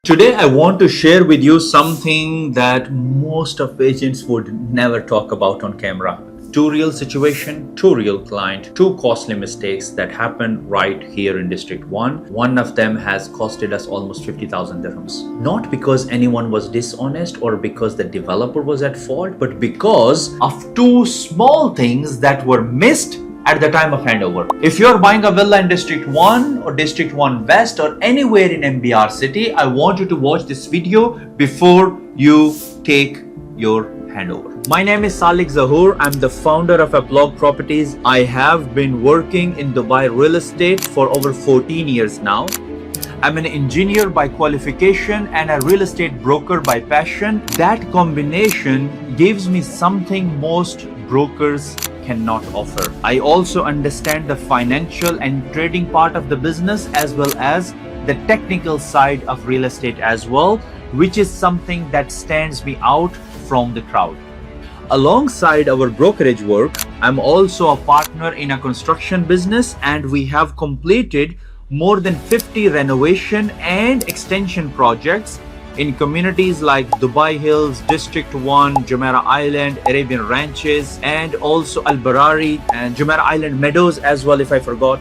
Today, I want to share with you something that most of agents would never talk about on camera. Two real situation, two real client, two costly mistakes that happened right here in District 1. One of them has costed us almost 50,000 dirhams. Not because anyone was dishonest or because the developer was at fault, but because of two small things that were missed at the time of handover. If you're buying a villa in District 1 or District 1 West or anywhere in MBR city, I want you to watch this video before you take your handover. My name is Saliq Zahoor. I'm the founder of Eplog Properties. I have been working in Dubai real estate for over 14 years now. I'm an engineer by qualification and a real estate broker by passion. That combination gives me something most brokers cannot offer. I also understand the financial and trading part of the business as well as the technical side of real estate as well, which is something that stands me out from the crowd. Alongside our brokerage work, I'm also a partner in a construction business, and we have completed more than 50 renovation and extension projects in communities like Dubai Hills, District 1, Jumeirah Island, Arabian Ranches, and also Al Barari and Jumeirah Island Meadows as well, if I forgot.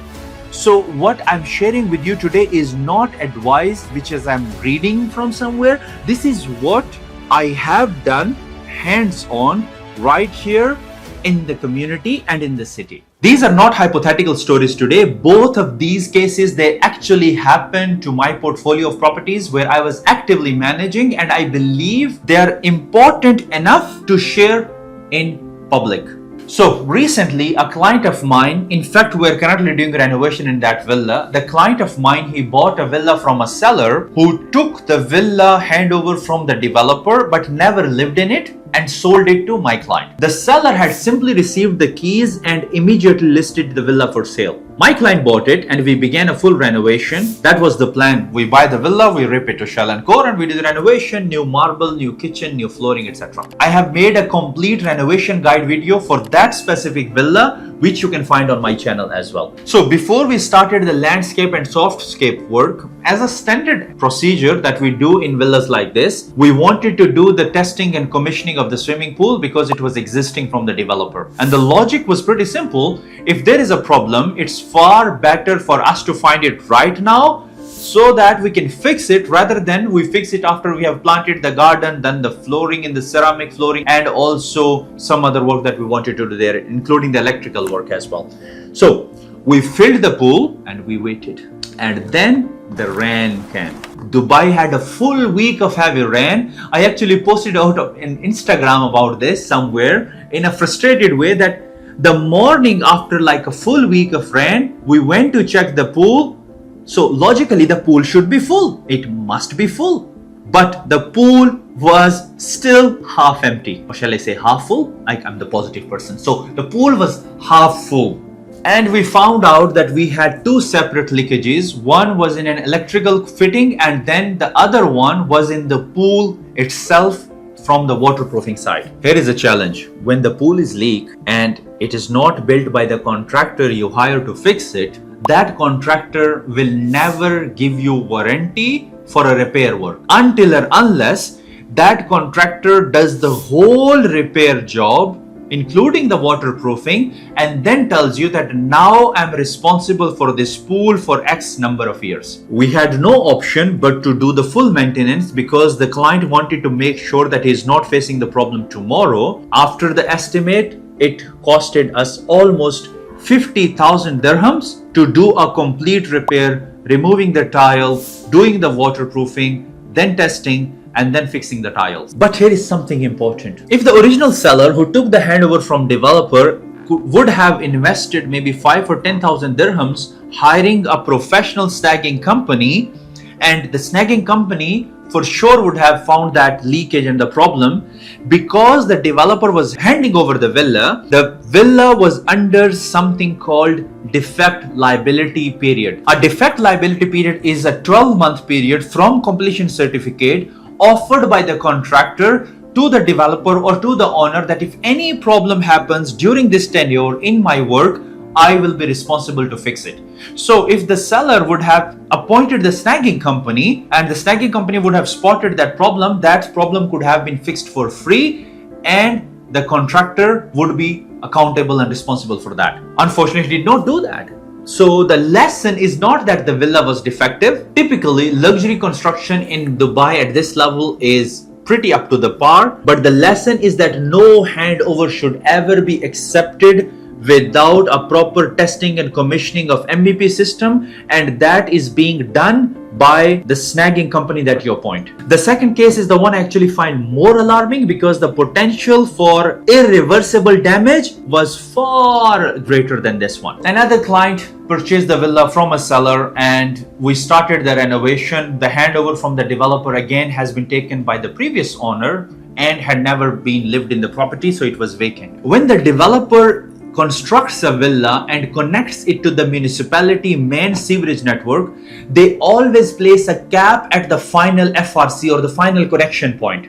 So what I'm sharing with you today is not advice which is I'm reading from somewhere. This is what I have done hands-on right here in the community and in the city. These are not hypothetical stories today. Both of these cases, they actually happened to my portfolio of properties where I was actively managing, and I believe they are important enough to share in public. So recently, a client of mine, in fact, we're currently doing renovation in that villa. The client of mine, he bought a villa from a seller who took the villa handover from the developer but never lived in it and sold it to my client. The seller had simply received the keys and immediately listed the villa for sale. My client bought it and we began a full renovation. That was the plan. We buy the villa, we rip it to shell and core, and we do the renovation, new marble, new kitchen, new flooring, etc. I have made a complete renovation guide video for that specific villa, which you can find on my channel as well. So before we started the landscape and softscape work, as a standard procedure that we do in villas like this, we wanted to do the testing and commissioning of the swimming pool because it was existing from the developer. And the logic was pretty simple. If there is a problem, it's far better for us to find it right now so that we can fix it rather than we fix it after we have planted the garden, then the flooring in the ceramic flooring, and also some other work that we wanted to do there, including the electrical work as well. So we filled the pool and we waited. And then the rain came. Dubai had a full week of heavy rain. I actually posted out on Instagram about this somewhere in a frustrated way that the morning after like a full week of rain, we went to check the pool. So logically the pool should be full. It must be full. But the pool was still half empty. Or shall I say half full? Like, I'm the positive person. So the pool was half full. And we found out that we had two separate leakages. One was in an electrical fitting and then the other one was in the pool itself from the waterproofing side. Here is a challenge. When the pool is leak and it is not built by the contractor you hire to fix it, that contractor will never give you warranty for a repair work until or unless that contractor does the whole repair job, including the waterproofing, and then tells you that now I'm responsible for this pool for X number of years. We had no option but to do the full maintenance because the client wanted to make sure that he's not facing the problem tomorrow. After the estimate, it costed us almost 50,000 dirhams to do a complete repair, removing the tile, doing the waterproofing, then testing, and then fixing the tiles. But here is something important. If the original seller who took the handover from developer would have invested maybe 5 or 10,000 dirhams hiring a professional snagging company, and the snagging company for sure would have found that leakage and the problem, because the developer was handing over the villa was under something called defect liability period. A defect liability period is a 12-month period from completion certificate offered by the contractor to the developer or to the owner that if any problem happens during this tenure in my work, I will be responsible to fix it. So if the seller would have appointed the snagging company and the snagging company would have spotted that problem could have been fixed for free and the contractor would be accountable and responsible for that. Unfortunately, he did not do that. So the lesson is not that the villa was defective. Typically, luxury construction in Dubai at this level is pretty up to the par, but the lesson is that no handover should ever be accepted without a proper testing and commissioning of MVP system, and that is being done by the snagging company that you appoint. The second case is the one I actually find more alarming because the potential for irreversible damage was far greater than this one. Another client purchased the villa from a seller and we started the renovation. The handover from the developer again has been taken by the previous owner and had never been lived in the property, so it was vacant. When the developer constructs a villa and connects it to the municipality main sewerage network, they always place a cap at the final FRC or the final connection point.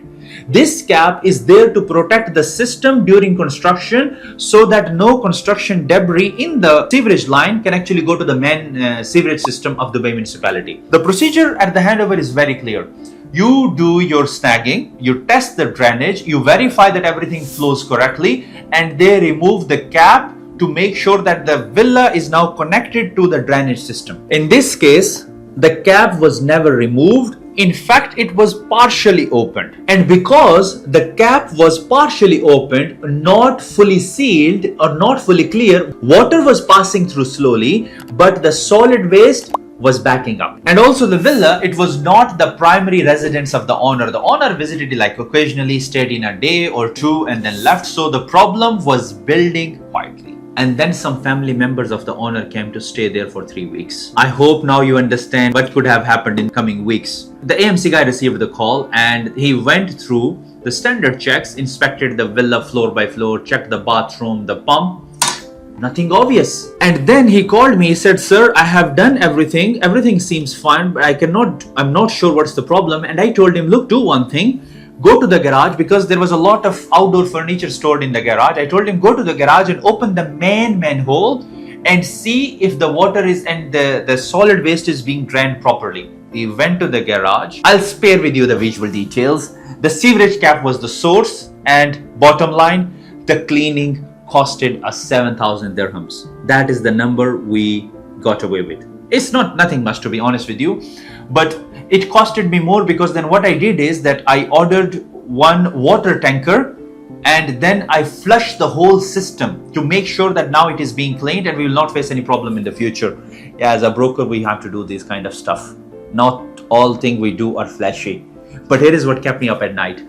This cap is there to protect the system during construction so that no construction debris in the sewerage line can actually go to the main sewerage system of Dubai municipality. The procedure at the handover is very clear. You do your snagging, you test the drainage, you verify that everything flows correctly, and they remove the cap to make sure that the villa is now connected to the drainage system. In this case, the cap was never removed. In fact, it was partially opened. And because the cap was partially opened, not fully sealed or not fully clear, water was passing through slowly, but the solid waste was backing up. And also the villa, it was not the primary residence of the owner. The owner visited it like occasionally, stayed in a day or two and then left. So the problem was building quietly. And then some family members of the owner came to stay there for 3 weeks. I hope now you understand what could have happened in coming weeks. The AMC guy received the call and he went through the standard checks, inspected the villa floor by floor, checked the bathroom, the pump. Nothing obvious. And then he called me, he said, "Sir, I have done everything. Everything seems fine, but I'm not sure what's the problem." And I told him, "Look, do one thing. Go to the garage," because there was a lot of outdoor furniture stored in the garage. I told him, "Go to the garage and open the main manhole and see if the water is and the solid waste is being drained properly." He went to the garage. I'll spare with you the visual details. The sewerage cap was the source, and bottom line, the cleaning costed us 7,000 dirhams. That is the number we got away with. It's nothing much, to be honest with you, but it costed me more because then what I did is that I ordered one water tanker and then I flushed the whole system to make sure that now it is being cleaned and we will not face any problem in the future. As a broker, we have to do this kind of stuff. Not all things we do are flashy, but here is what kept me up at night.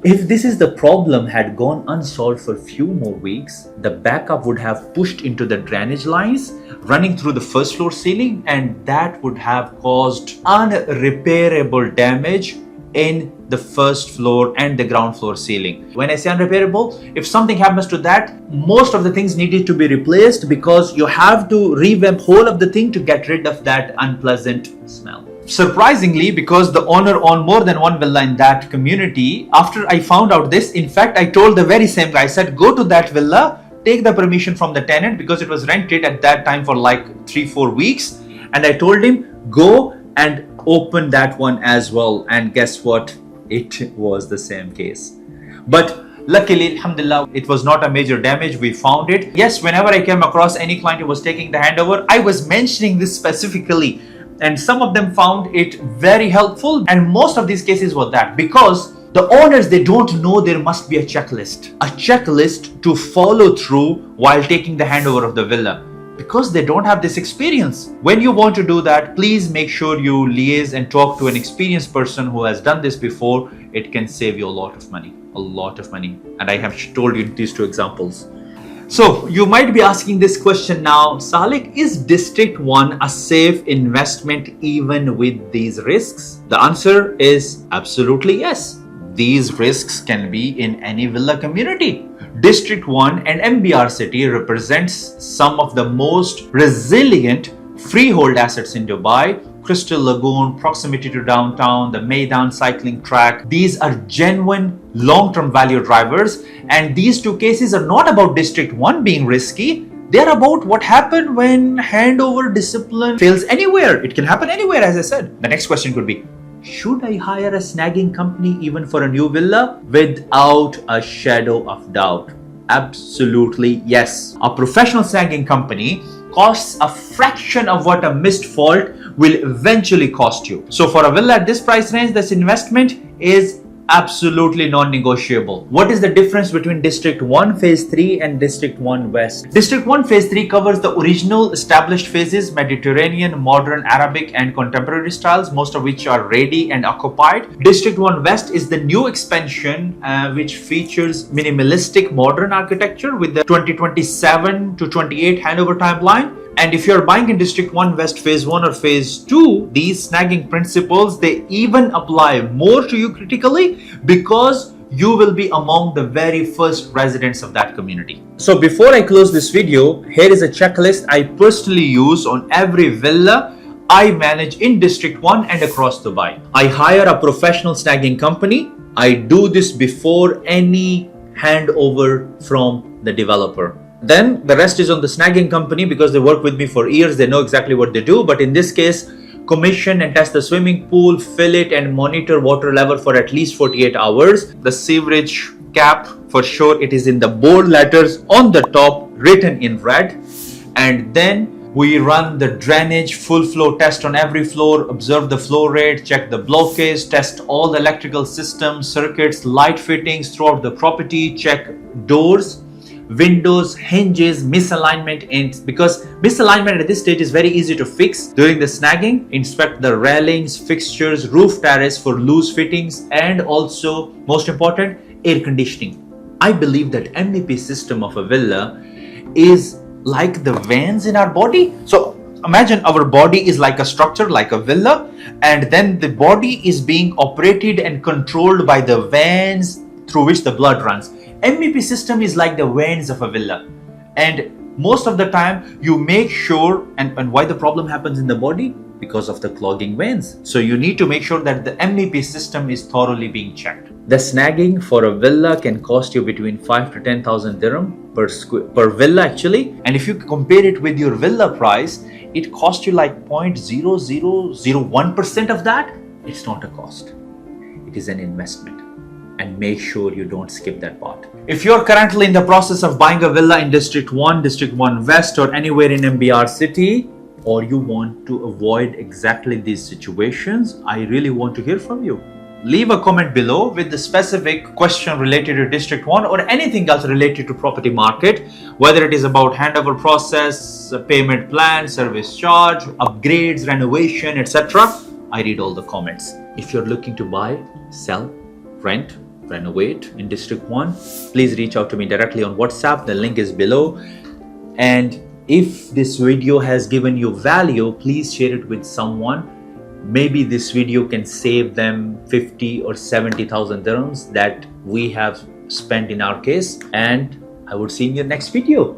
If this is the problem had gone unsolved for a few more weeks, the backup would have pushed into the drainage lines running through the first floor ceiling, and that would have caused unrepairable damage in the first floor and the ground floor ceiling. When I say unrepairable, if something happens to that, most of the things needed to be replaced because you have to revamp whole of the thing to get rid of that unpleasant smell. Surprisingly, because the owner owned more than one villa in that community, after I found out this, in fact, I told the very same guy, I said, "Go to that villa, take the permission from the tenant," because it was rented at that time for like 3-4 weeks. And I told him, "Go and open that one as well." And guess what? It was the same case. But luckily, alhamdulillah, it was not a major damage. We found it. Yes, whenever I came across any client who was taking the handover, I was mentioning this specifically. And some of them found it very helpful. And most of these cases were that because the owners, they don't know there must be a checklist to follow through while taking the handover of the villa, because they don't have this experience. When you want to do that, please make sure you liaise and talk to an experienced person who has done this before. It can save you a lot of money. And I have told you these 2 examples. So you might be asking this question now, Saliq, is District 1 a safe investment even with these risks? The answer is absolutely yes. These risks can be in any villa community. District 1 and MBR City represents some of the most resilient freehold assets in Dubai. Crystal Lagoon, proximity to downtown, the Maidan cycling track. These are genuine long-term value drivers. And these 2 cases are not about District 1 being risky. They're about what happened when handover discipline fails anywhere. It can happen anywhere, as I said. The next question could be, should I hire a snagging company even for a new villa? Without a shadow of doubt, absolutely yes. A professional snagging company costs a fraction of what a missed fault will eventually cost you. So for a villa at this price range, this investment is absolutely non-negotiable. What is the difference between District 1 Phase 3 and District 1 West? District 1 Phase 3 covers the original established phases, Mediterranean, modern, Arabic and contemporary styles, most of which are ready and occupied. District 1 West is the new expansion which features minimalistic modern architecture with the 2027 to 28 handover timeline. And if you're buying in District 1 West Phase 1 or Phase 2, these snagging principles, they even apply more to you critically because you will be among the very first residents of that community. So before I close this video, here is a checklist I personally use on every villa I manage in District 1 and across Dubai. I hire a professional snagging company. I do this before any handover from the developer. Then the rest is on the snagging company because they work with me for years. They know exactly what they do. But in this case, commission and test the swimming pool, fill it and monitor water level for at least 48 hours. The sewerage cap, for sure, it is in the bold letters on the top, written in red. And then we run the drainage full flow test on every floor, observe the flow rate, check the blockage, test all the electrical systems, circuits, light fittings throughout the property, check doors, windows, hinges, misalignment, and because misalignment at this stage is very easy to fix during the snagging, inspect the railings, fixtures, roof terrace for loose fittings, and also most important, air conditioning. I believe that MEP system of a villa is like the veins in our body. So imagine our body is like a structure, like a villa, and then the body is being operated and controlled by the veins through which the blood runs. MEP system is like the veins of a villa, and most of the time you make sure, and why the problem happens in the body? Because of the clogging veins. So you need to make sure that the MEP system is thoroughly being checked. The snagging for a villa can cost you between 5 to 10,000 dirham per villa actually, and if you compare it with your villa price, it costs you like 0.0001% of that. It's not a cost, it is an investment. And make sure you don't skip that part. If you're currently in the process of buying a villa in District 1, District 1 West, or anywhere in MBR city, or you want to avoid exactly these situations, I really want to hear from you. Leave a comment below with the specific question related to District 1 or anything else related to property market, whether it is about handover process, payment plan, service charge, upgrades, renovation, etc. I read all the comments. If you're looking to buy, sell, rent, renovate in District 1, please reach out to me directly on WhatsApp. The link is below. And if this video has given you value, please share it with someone. Maybe this video can save them 50 or 70,000 dirhams that we have spent in our case. And I would see you in your next video.